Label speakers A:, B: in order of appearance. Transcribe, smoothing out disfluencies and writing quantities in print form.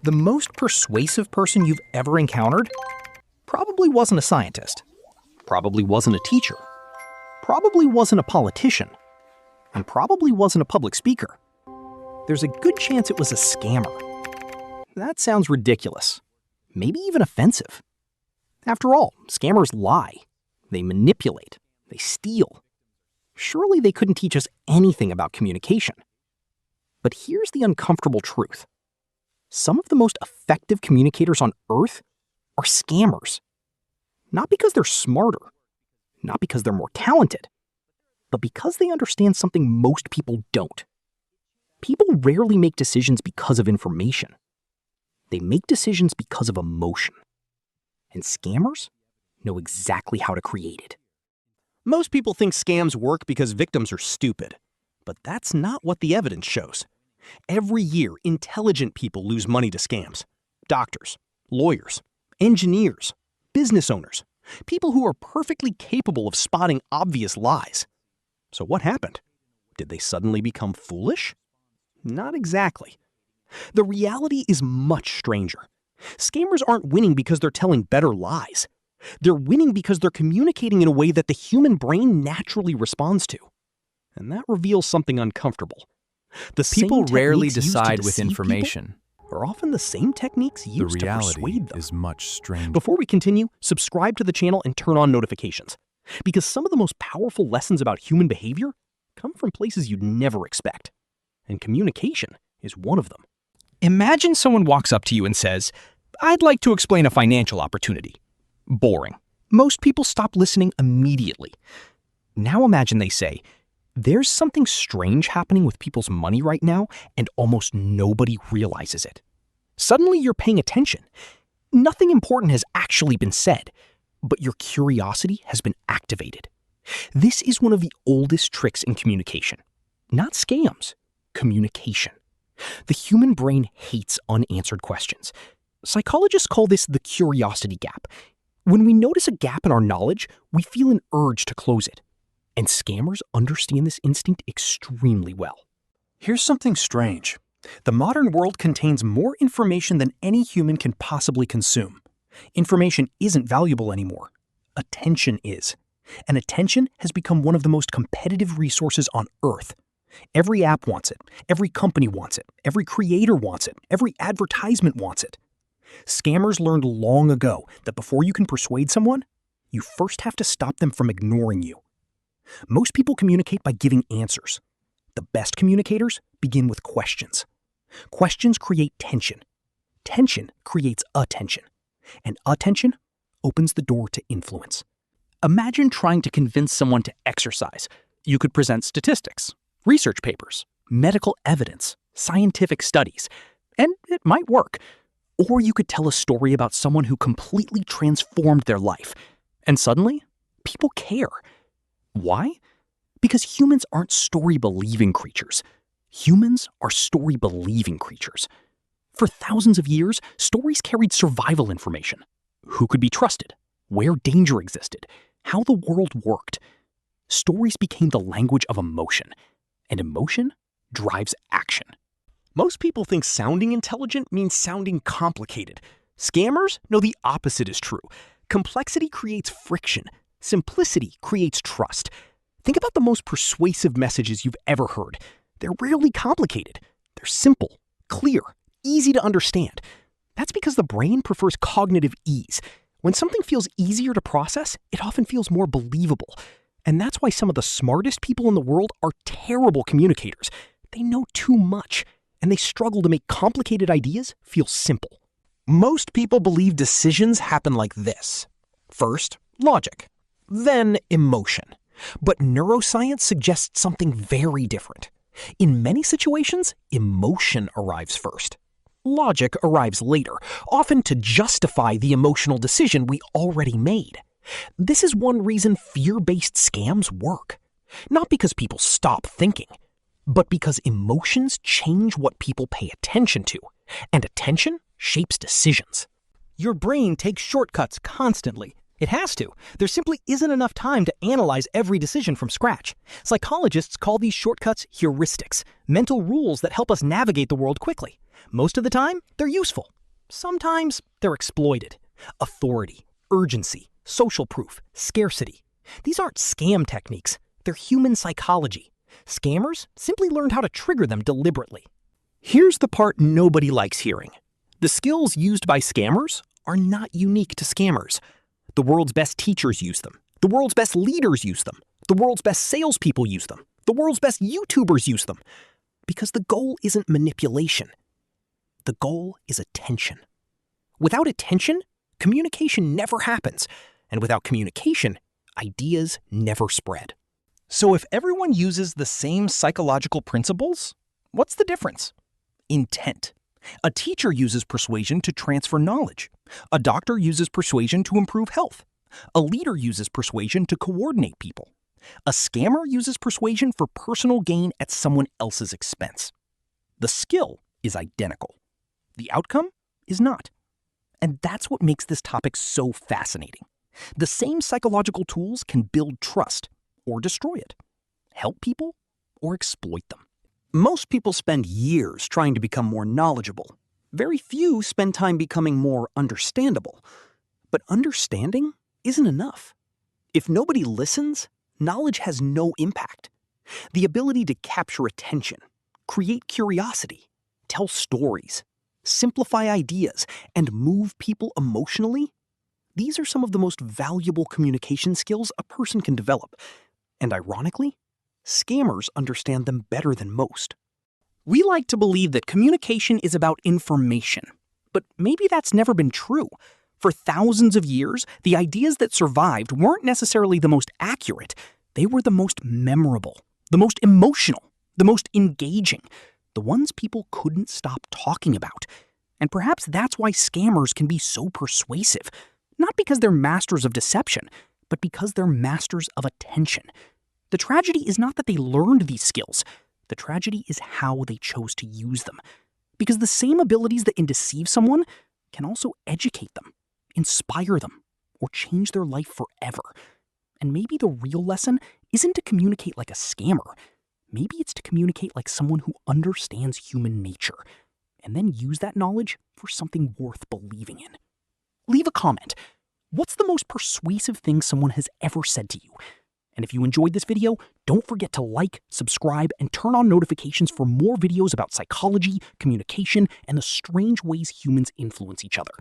A: The most persuasive person you've ever encountered probably wasn't a scientist, probably wasn't a teacher, probably wasn't a politician, and probably wasn't a public speaker. There's a good chance it was a scammer. That sounds ridiculous, maybe even offensive. After all, scammers lie, they manipulate, they steal. Surely they couldn't teach us anything about communication. But here's the uncomfortable truth. Some of the most effective communicators on Earth are scammers. Not because they're smarter, not because they're more talented, but because they understand something most people don't. People rarely make decisions because of information. They make decisions because of emotion. And scammers know exactly how to create it.
B: Most people think scams work because victims are stupid. But that's not what the evidence shows. Every year, intelligent people lose money to scams. Doctors, lawyers, engineers, business owners, people who are perfectly capable of spotting obvious lies. So what happened? Did they suddenly become foolish? Not exactly. The reality is much stranger. Scammers aren't winning because they're telling better lies. They're winning because they're communicating in a way that the human brain naturally responds to. And that reveals something uncomfortable.
C: People rarely decide with information.
B: Are often the same techniques used to persuade them.
C: Is much stranger.
B: Before we continue, subscribe to the channel and turn on notifications. Because some of the most powerful lessons about human behavior come from places you'd never expect. And communication is one of them.
A: Imagine someone walks up to you and says, "I'd like to explain a financial opportunity." Boring. Most people stop listening immediately. Now imagine they say, "There's something strange happening with people's money right now, and almost nobody realizes it." Suddenly you're paying attention. Nothing important has actually been said, but your curiosity has been activated. This is one of the oldest tricks in communication. Not scams, communication. The human brain hates unanswered questions. Psychologists call this the curiosity gap. When we notice a gap in our knowledge, we feel an urge to close it. And scammers understand this instinct extremely well.
D: Here's something strange. The modern world contains more information than any human can possibly consume. Information isn't valuable anymore. Attention is. And attention has become one of the most competitive resources on Earth. Every app wants it. Every company wants it. Every creator wants it. Every advertisement wants it. Scammers learned long ago that before you can persuade someone, you first have to stop them from ignoring you. Most people communicate by giving answers. The best communicators begin with questions. Questions create tension. Tension creates attention. And attention opens the door to influence. Imagine trying to convince someone to exercise. You could present statistics, research papers, medical evidence, scientific studies, and it might work. Or you could tell a story about someone who completely transformed their life. And suddenly, people care. Why? Because humans aren't story-believing creatures. Humans are story-believing creatures. For thousands of years, stories carried survival information. Who could be trusted? Where danger existed? How the world worked? Stories became the language of emotion. And emotion drives action.
B: Most people think sounding intelligent means sounding complicated. Scammers know the opposite is true. Complexity creates friction. Simplicity creates trust. Think about the most persuasive messages you've ever heard. They're rarely complicated. They're simple, clear, easy to understand. That's because the brain prefers cognitive ease. When something feels easier to process, it often feels more believable. And that's why some of the smartest people in the world are terrible communicators. They know too much, and they struggle to make complicated ideas feel simple.
D: Most people believe decisions happen like this. First, logic. Then, emotion. But neuroscience suggests something very different. In many situations, emotion arrives first. Logic arrives later, often to justify the emotional decision we already made. This is one reason fear-based scams work. Not because people stop thinking, but because emotions change what people pay attention to, and attention shapes decisions.
B: Your brain takes shortcuts constantly. It has to. There simply isn't enough time to analyze every decision from scratch. Psychologists call these shortcuts heuristics, mental rules that help us navigate the world quickly. Most of the time, they're useful. Sometimes they're exploited. Authority, urgency, social proof, scarcity. These aren't scam techniques. They're human psychology. Scammers simply learned how to trigger them deliberately. Here's the part nobody likes hearing. The skills used by scammers are not unique to scammers. The world's best teachers use them. The world's best leaders use them. The world's best salespeople use them. The world's best YouTubers use them. Because the goal isn't manipulation. The goal is attention. Without attention, communication never happens. And without communication, ideas never spread. So if everyone uses the same psychological principles, what's the difference? Intent. A teacher uses persuasion to transfer knowledge. A doctor uses persuasion to improve health. A leader uses persuasion to coordinate people. A scammer uses persuasion for personal gain at someone else's expense. The skill is identical. The outcome is not. And that's what makes this topic so fascinating. The same psychological tools can build trust or destroy it, help people or exploit them. Most people spend years trying to become more knowledgeable. Very few spend time becoming more understandable. But understanding isn't enough. If nobody listens, knowledge has no impact. The ability to capture attention, create curiosity, tell stories, simplify ideas, and move people emotionally, these are some of the most valuable communication skills a person can develop. And ironically, scammers understand them better than most. We like to believe that communication is about information, but maybe that's never been true. For thousands of years, the ideas that survived weren't necessarily the most accurate. They were the most memorable, the most emotional, the most engaging, the ones people couldn't stop talking about. And perhaps that's why scammers can be so persuasive. Not because they're masters of deception, but because they're masters of attention. The tragedy is not that they learned these skills. The tragedy is how they chose to use them. Because the same abilities that can deceive someone can also educate them, inspire them, or change their life forever. And maybe the real lesson isn't to communicate like a scammer. Maybe it's to communicate like someone who understands human nature, and then use that knowledge for something worth believing in. Leave a comment. What's the most persuasive thing someone has ever said to you? And if you enjoyed this video, don't forget to like, subscribe, and turn on notifications for more videos about psychology, communication, and the strange ways humans influence each other.